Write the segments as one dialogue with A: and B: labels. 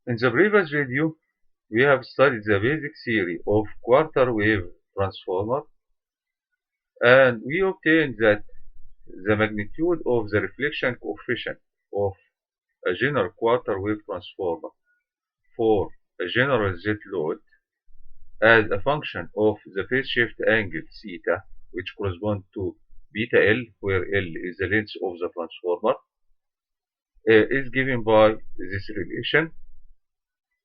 A: In the previous video, we have studied the basic theory of quarter wave transformer, and we obtained that the magnitude of the reflection coefficient of a general quarter wave transformer for a general Z load as a function of the phase shift angle theta, which corresponds to beta L, where L is the length of the transformer, is given by this relation.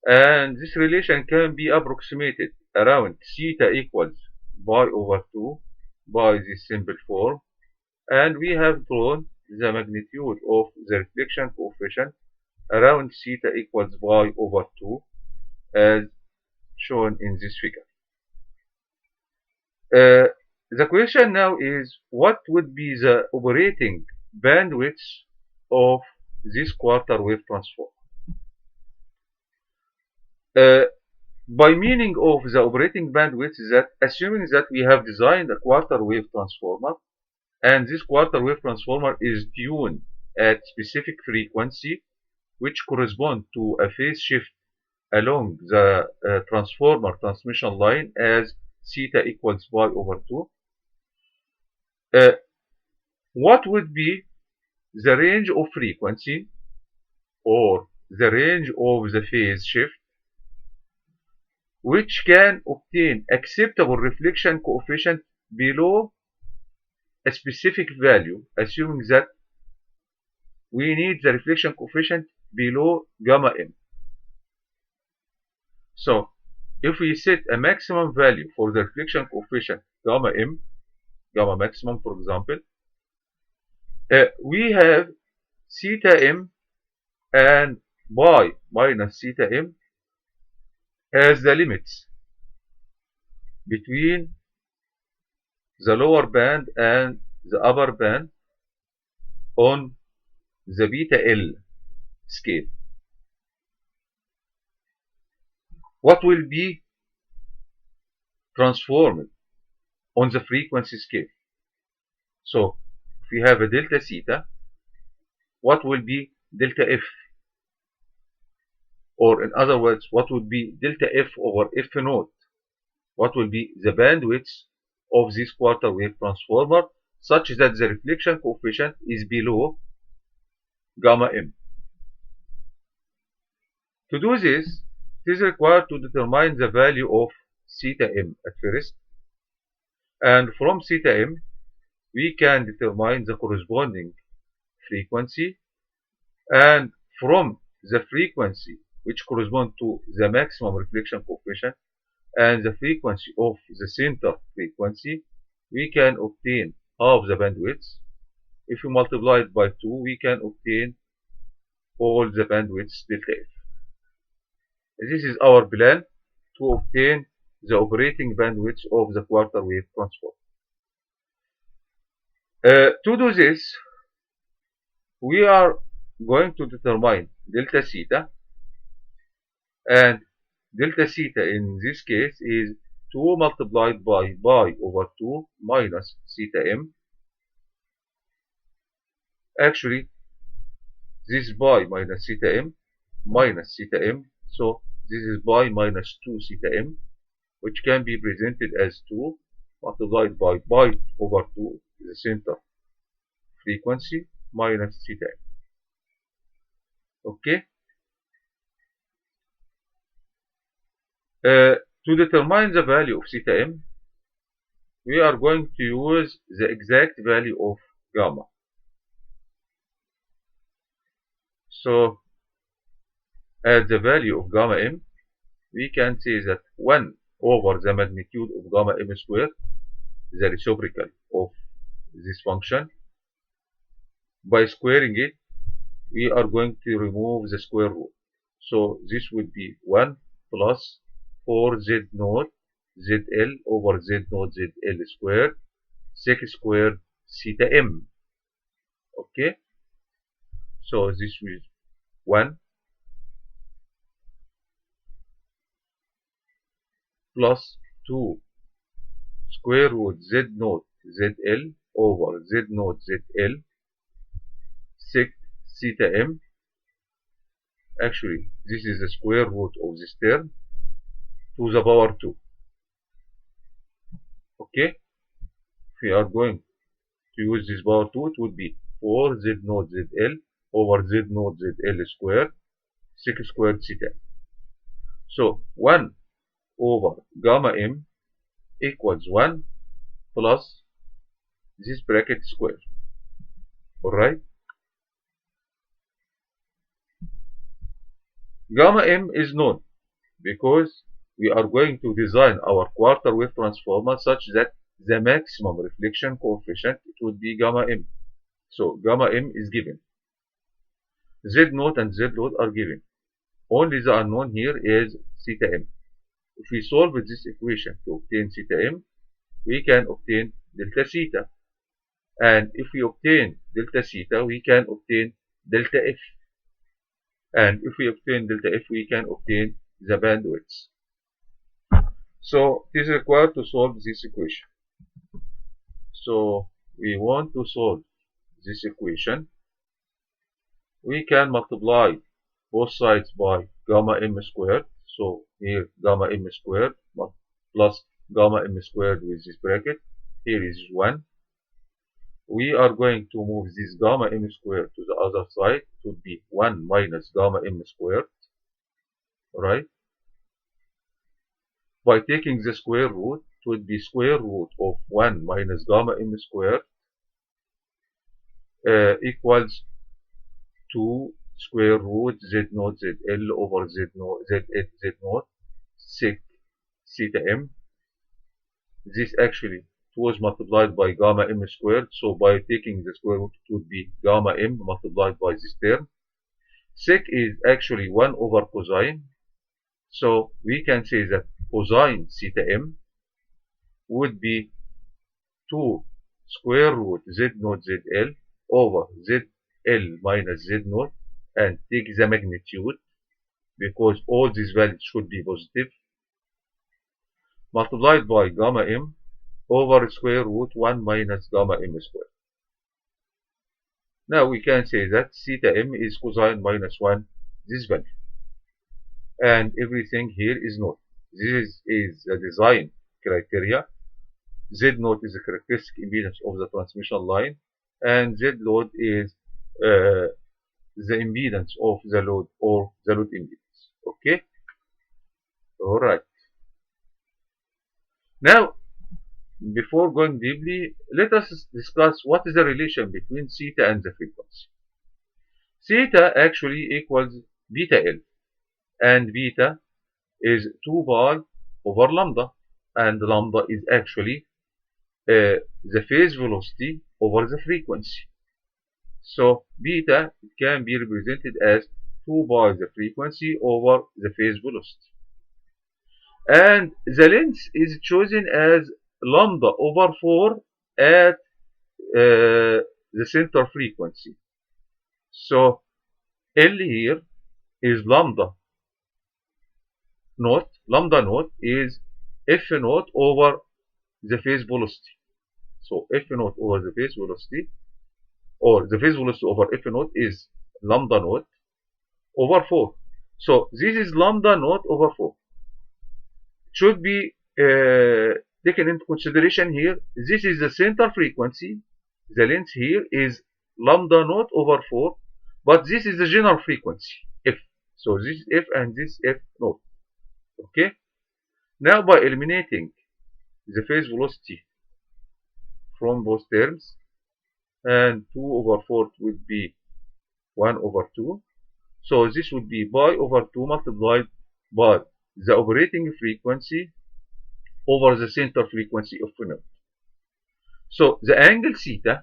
A: And this relation can be approximated around theta equals pi over 2 by this simple form. And we have drawn the magnitude of the reflection coefficient around theta equals pi over 2 as shown in this figure. The question now is, what would be the operating bandwidth of this quarter wave transform? By meaning of the operating bandwidth is that assuming that we have designed a quarter wave transformer, and this quarter wave transformer is tuned at specific frequency which correspond to a phase shift along the transformer transmission line as theta equals pi over 2. What would be the range of frequency or the range of the phase shift which can obtain acceptable reflection coefficient below a specific value, assuming that we need the reflection coefficient below gamma m. So if we set a maximum value for the reflection coefficient gamma m, gamma maximum for example, we have theta m and pi minus theta m as the limits between the lower band and the upper band on the beta L scale. What will be transformed on the frequency scale? So if we have a delta theta, what will be delta F? Or in other words, what would be delta F over F naught? What will be the bandwidth of this quarter wave transformer such that the reflection coefficient is below gamma m? To do this, it is required to determine the value of theta m at first, and from theta m we can determine the corresponding frequency, and from the frequency which corresponds to the maximum reflection coefficient and the frequency of the center frequency, we can obtain half the bandwidth. If we multiply it by 2, we can obtain all the bandwidths delta F. This is our plan to obtain the operating bandwidth of the quarter wave transform. To do this, we are going to determine delta theta, and delta theta in this case is 2 multiplied by pi over 2 minus theta m. Actually, this is pi minus theta m minus theta m, so this is pi minus 2 theta m, which can be presented as 2 multiplied by pi over 2, the center frequency, minus theta m. Okay? To determine the value of theta m, we are going to use the exact value of gamma. So, at the value of gamma m, we can say that 1 over the magnitude of gamma m squared, the reciprocal of this function. By squaring it, we are going to remove the square root. So this would be 1 plus 4z naught zl over z naught zl squared sec squared theta m. Okay? So this is 1 plus 2 square root z naught zl over z naught zl sec theta m, Actually, this is the square root of this term to the power 2. Okay? If we are going to use this power 2, it would be 4 z naught zl over z naught zl squared, 6 squared theta. So 1 over gamma m equals 1 plus this bracket square. Alright? Gamma m is known because we are going to design our quarter wave transformer such that the maximum reflection coefficient it would be gamma m. So gamma m is given. Z naught and Z load are given. Only the unknown here is theta m. If we solve this equation to obtain theta m, we can obtain delta theta. And if we obtain delta theta, we can obtain delta f. And if we obtain delta f, we can obtain the bandwidth. So it is required to solve this equation. So we want to solve this equation. We can multiply both sides by gamma m squared. So here gamma m squared plus gamma m squared with this bracket. Here is 1. We are going to move this gamma m squared to the other side. It would be 1 minus gamma m squared. Right? By taking the square root, it would be square root of 1 minus gamma m squared equals 2 square root z naught zl over z naught z naught sec theta m. This actually was multiplied by gamma m squared, so by taking the square root it would be gamma m multiplied by this term. Sec is actually 1 over cosine, so we can say that cosine theta m would be 2 square root z naught zl over zl minus z naught, and take the magnitude because all these values should be positive, multiplied by gamma m over square root 1 minus gamma m squared. Now we can say that theta m is cosine minus 1, this value. And everything here is known. This is the design criteria. Z naught is the characteristic impedance of the transmission line, and Z load is the impedance of the load or the load impedance. Okay? Alright. Now, before going deeply, let us discuss what is the relation between theta and the frequency. Theta actually equals beta L, and beta is 2 pi over lambda, and lambda is actually the phase velocity over the frequency. So beta can be represented as 2 pi the frequency over the phase velocity. And the length is chosen as lambda over 4 at the center frequency. So L here is lambda naught. Lambda naught is F naught over the phase velocity. So F naught over the phase velocity, or the phase velocity over F naught is lambda naught over 4. So this is lambda naught over 4. Should be taken into consideration here. This is the center frequency. The length here is lambda naught over 4, but this is the general frequency F. So this is F and this F naught. Okay. Now by eliminating the phase velocity from both terms, and 2 over 4 would be 1 over 2. So this would be pi over 2 multiplied by the operating frequency over the center frequency of node. So the angle theta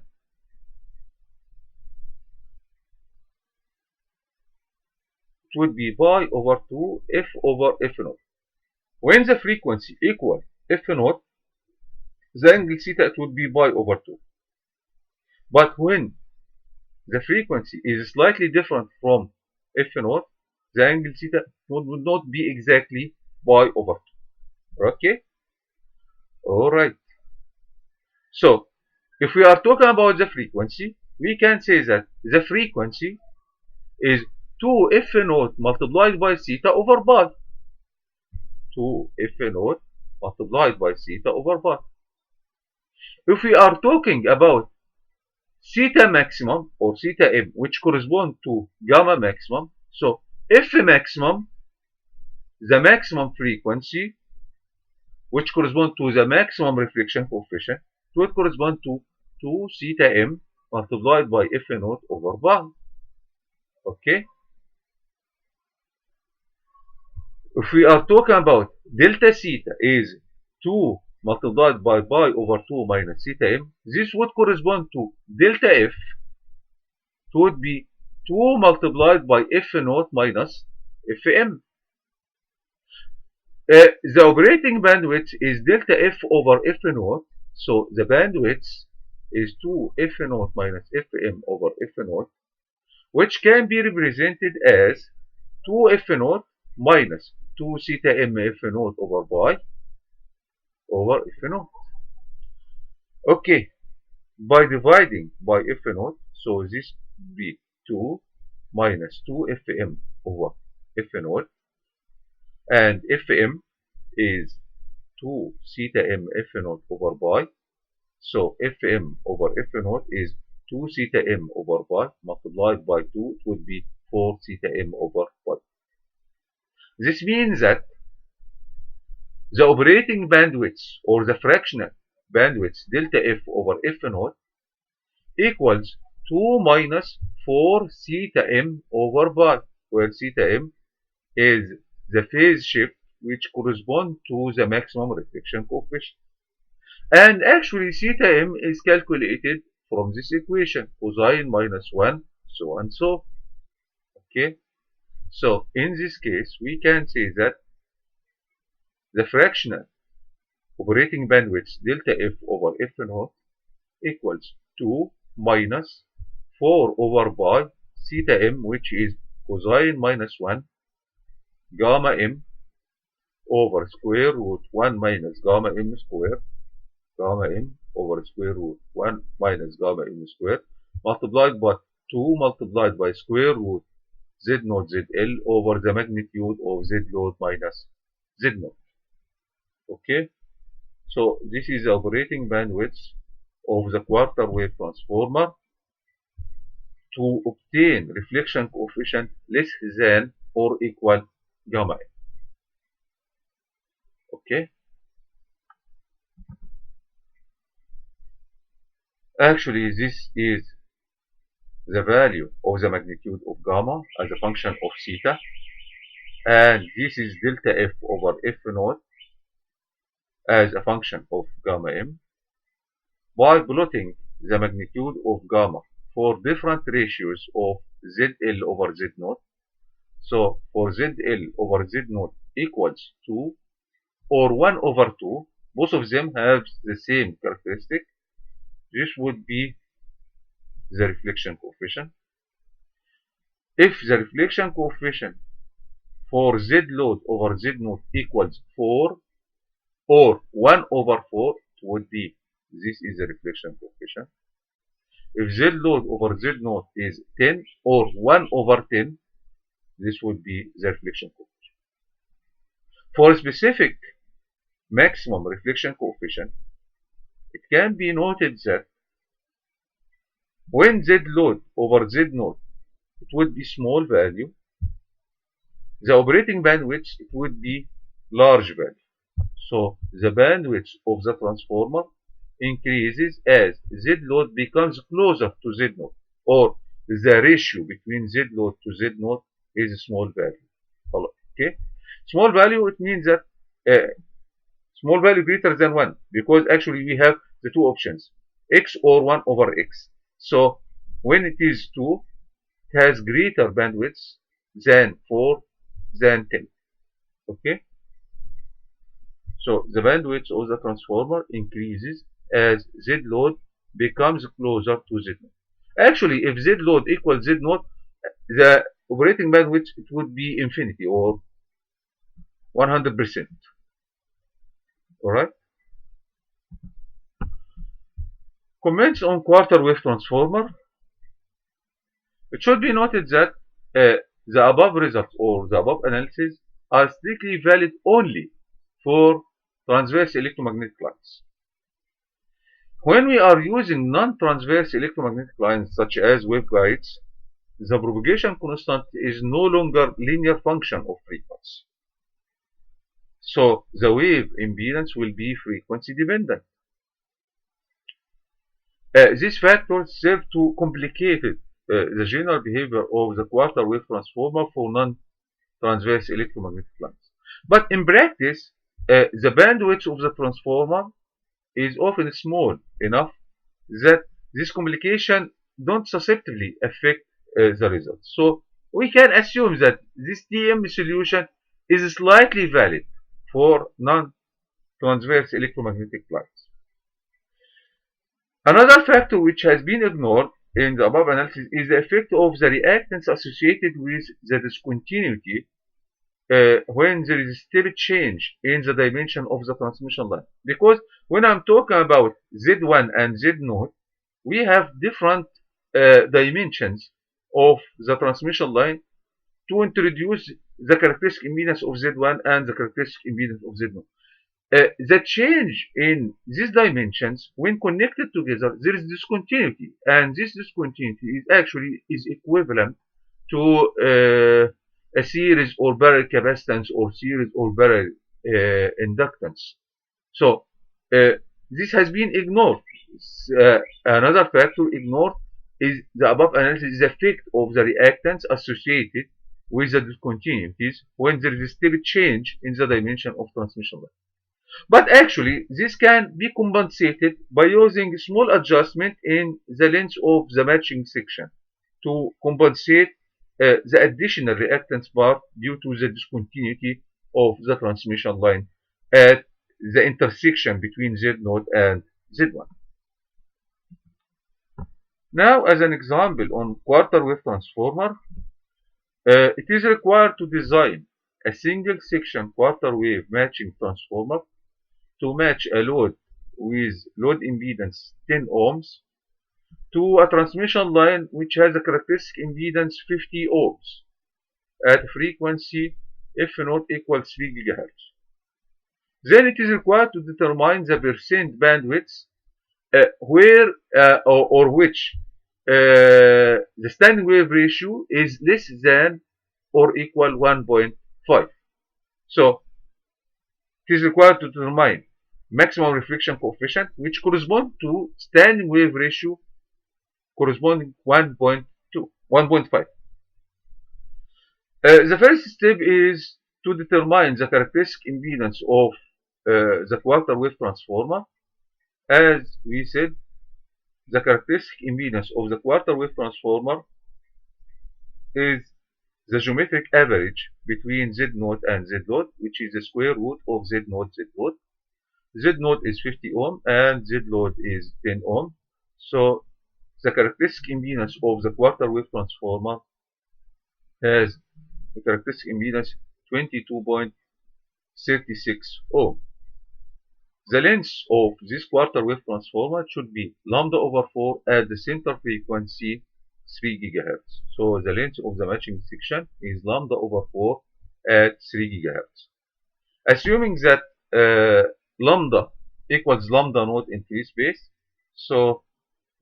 A: would be pi over 2 f over f naught. When the frequency equal f naught, the angle theta it would be pi over 2. But when the frequency is slightly different from f naught, the angle theta would not be exactly pi over 2. Okay? Alright. So, if we are talking about the frequency, we can say that the frequency is 2f naught multiplied by theta over pi. 2f naught multiplied by theta over pi. If we are talking about theta maximum or theta m, which correspond to gamma maximum, so f maximum, the maximum frequency, which correspond to the maximum reflection coefficient, it would correspond to 2 theta m multiplied by f naught over pi. Okay? If we are talking about delta theta is 2 multiplied by pi over 2 minus theta m, this would correspond to delta f. It would be 2 multiplied by f naught minus fm. The operating bandwidth is delta f over f naught, so the bandwidth is 2 f naught minus fm over f naught, which can be represented as 2 f naught minus 2 theta m f naught over pi over f naught. Okay, by dividing by f naught, so this would be 2 minus 2 fm over f naught, and fm is 2 theta m f naught over pi. So fm over f naught is 2 theta m over pi multiplied by 2, it would be 4 theta m over pi. This means that the operating bandwidth or the fractional bandwidth delta f over f naught equals 2 minus 4 theta m over pi, where theta m is the phase shift which corresponds to the maximum reflection coefficient. And actually theta m is calculated from this equation, cosine minus 1, so and so. Okay, so in this case we can say that the fractional operating bandwidth delta f over f naught equals 2 minus 4 over pi theta m, which is cosine minus 1 gamma m over square root 1 minus gamma m square, gamma m over square root 1 minus gamma m square, multiplied by 2 multiplied by square root z naught zl over the magnitude of z naught minus z naught. Okay, so this is the operating bandwidth of the quarter wave transformer to obtain reflection coefficient less than or equal gamma m. Okay, actually this is the value of the magnitude of gamma as a function of theta, and this is delta f over f naught as a function of gamma m. By plotting the magnitude of gamma for different ratios of zl over z naught, so for zl over z naught equals 2 or 1 over 2, both of them have the same characteristic. This would be the reflection coefficient. If the reflection coefficient for z load over z naught equals 4 or 1 over 4, it would be, this is the reflection coefficient. If z load over z naught is 10 or 1 over 10, this would be the reflection coefficient. For a specific maximum reflection coefficient, it can be noted that when z load over z naught, it would be small value, the operating bandwidth, it would be large value. So the bandwidth of the transformer increases as z load becomes closer to z naught, or the ratio between z load to z naught is a small value. Okay, small value, it means that small value greater than 1, because actually we have the two options, x or 1 over x. So when it is 2, it has greater bandwidth than 4 than 10. Okay, so the bandwidth of the transformer increases as z load becomes closer to z naught. Actually, if z load equals z naught, the operating bandwidth, it would be infinity or 100%. Alright? Comments on quarter wave transformer. It should be noted that the above results or the above analysis are strictly valid only for transverse electromagnetic lines. When we are using non-transverse electromagnetic lines such as waveguides, the propagation constant is no longer linear function of frequency. So the wave impedance will be frequency dependent. These factors serve to complicate the general behavior of the quarter wave transformer for non-transverse electromagnetic lines. But in practice, the bandwidth of the transformer is often small enough that this complication don't susceptibly affect the results. So we can assume that this TM solution is slightly valid for non-transverse electromagnetic lines. Another factor which has been ignored in the above analysis is the effect of the reactance associated with the discontinuity when there is a step change in the dimension of the transmission line. Because when I'm talking about Z1 and Z0, we have different dimensions of the transmission line to introduce the characteristic impedance of Z1 and the characteristic impedance of Z0. The change in these dimensions, when connected together, there is discontinuity, and this discontinuity is actually equivalent to a series or parallel capacitance or series or parallel inductance. So this has been ignored. Another factor ignored is the above analysis, the effect of the reactance associated with the discontinuities when there is a step change in the dimension of transmission line. But actually, this can be compensated by using small adjustment in the length of the matching section to compensate the additional reactance part due to the discontinuity of the transmission line at the intersection between Z0 and Z1. Now, as an example on quarter wave transformer, it is required to design a single section quarter wave matching transformer to match a load with load impedance 10 ohms to a transmission line which has a characteristic impedance 50 ohms at frequency f0 equals 3 GHz. Then it is required to determine the percent bandwidth where or which the standing wave ratio is less than or equal 1.5. So it is required to determine maximum reflection coefficient which correspond to standing wave ratio corresponding 1.5. The first step is to determine the characteristic impedance of the quarter wave transformer. As we said, the characteristic impedance of the quarter wave transformer is the geometric average between Z0 and Z0, which is the square root of Z0 Z0. Z0 is 50 ohm and Z0 is 10 ohm. So the characteristic impedance of the quarter wave transformer has the characteristic impedance 22.36 ohm. The length of this quarter wave transformer should be lambda over 4 at the center frequency 3 GHz. So the length of the matching section is lambda over 4 at 3 GHz. Assuming that lambda equals lambda naught in free space, so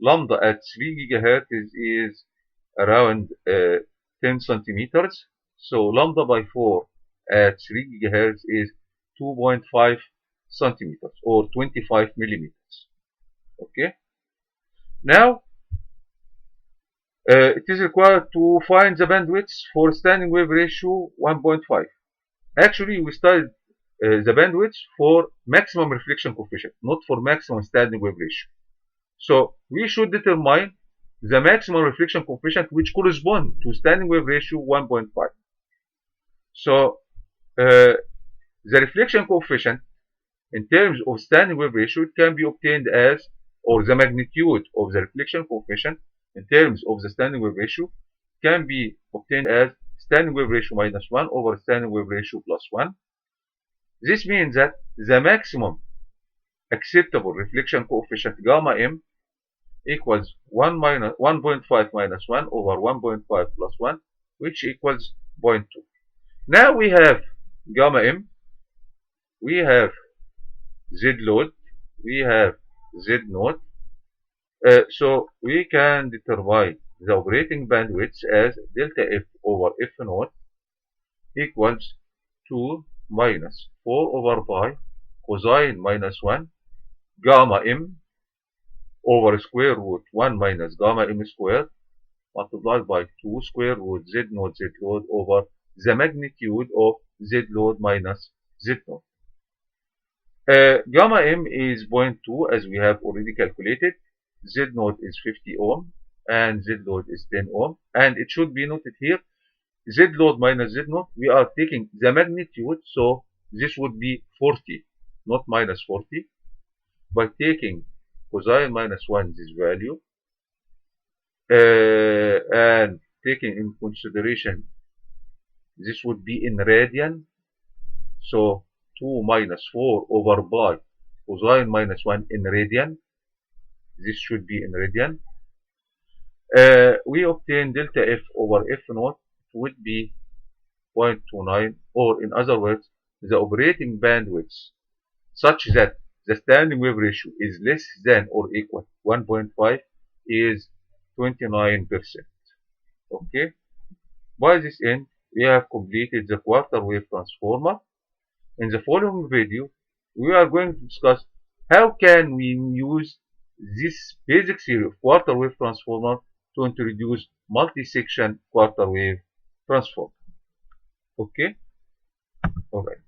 A: lambda at 3 GHz is around 10 centimeters. So lambda by 4 at 3 GHz is 2.5 centimeters or 25 millimeters. Okay. Now it is required to find the bandwidth for standing wave ratio 1.5. Actually, we studied the bandwidth for maximum reflection coefficient, not for maximum standing wave ratio. So we should determine the maximum reflection coefficient which correspond to standing wave ratio 1.5. So the reflection coefficient in terms of standing wave ratio, it can be obtained as, or the magnitude of the reflection coefficient in terms of the standing wave ratio can be obtained as standing wave ratio minus 1 over standing wave ratio plus 1. This means that the maximum acceptable reflection coefficient gamma m equals 1.5 minus 1 over 1.5 plus 1 which equals zero point 0.2. Now we have gamma m, we have z load, we have z naught. So we can determine the operating bandwidth as delta f over f naught equals 2 minus 4 over pi cosine minus 1 gamma m over square root 1 minus gamma m squared multiplied by 2 square root z naught z load over the magnitude of z load minus z naught. Gamma m is zero point 0.2 as we have already calculated. Z naught is 50 ohm and Z load is 10 ohm. And it should be noted here, Z load minus Z naught, we are taking the magnitude, so this would be 40, not minus 40. By taking cosine minus 1 this value, and taking in consideration this would be in radian, so 2 minus 4 over pi cosine minus 1 in radian, this should be in radian. We obtain delta F over F naught would be 0.29, or in other words, the operating bandwidth such that the standing wave ratio is less than or equal to 1.5 is 29%. Okay. By this end, we have completed the quarter wave transformer. In the following video, we are going to discuss how can we use this basic theory of quarter wave transformer to introduce multi-section quarter wave transformer. Okay? Alright.